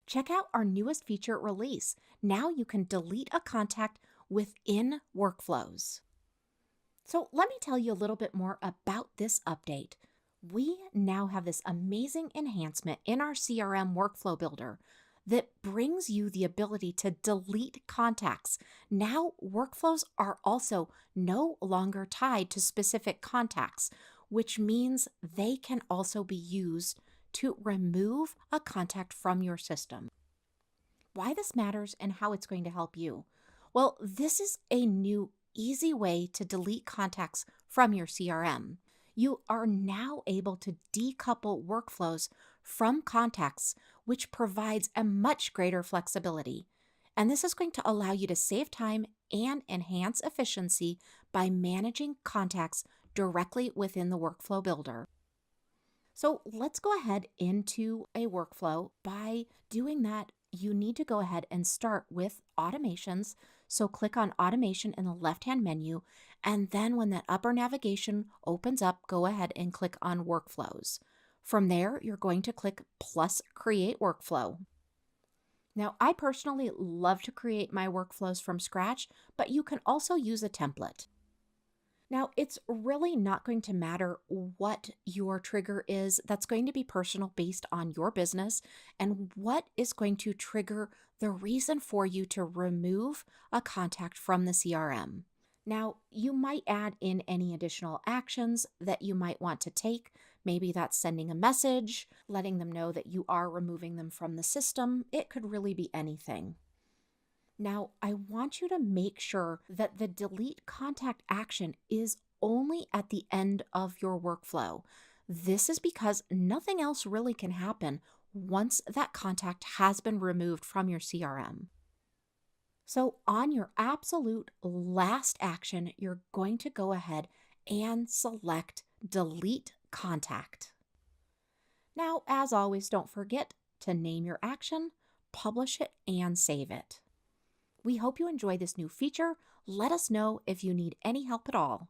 Check out our newest feature release. Now you can delete a contact within workflows. So let me tell you a little bit more about this update. We now have this amazing enhancement in our CRM workflow builder that brings you the ability to delete contacts. Now, workflows are also no longer tied to specific contacts, which means they can also be used to remove a contact from your system. Why this matters and how it's going to help you. Well, this is a new easy way to delete contacts from your CRM. You are now able to decouple workflows from contacts, which provides a much greater flexibility. And this is going to allow you to save time and enhance efficiency by managing contacts directly within the workflow builder. So let's go ahead into a workflow. By doing that, you need to go ahead and start with automations. So click on automation in the left-hand menu, and then when that upper navigation opens up, go ahead and click on workflows. From there, you're going to click plus create workflow. Now, I personally love to create my workflows from scratch, but you can also use a template. Now, it's really not going to matter what your trigger is. That's going to be personal based on your business and what is going to trigger the reason for you to remove a contact from the CRM. Now, you might add in any additional actions that you might want to take. Maybe that's sending a message, letting them know that you are removing them from the system. It could really be anything. Now, I want you to make sure that the delete contact action is only at the end of your workflow. This is because nothing else really can happen once that contact has been removed from your CRM. So on your absolute last action, you're going to go ahead and select delete contact. Now, as always, don't forget to name your action, publish it, and save it. We hope you enjoy this new feature. Let us know if you need any help at all.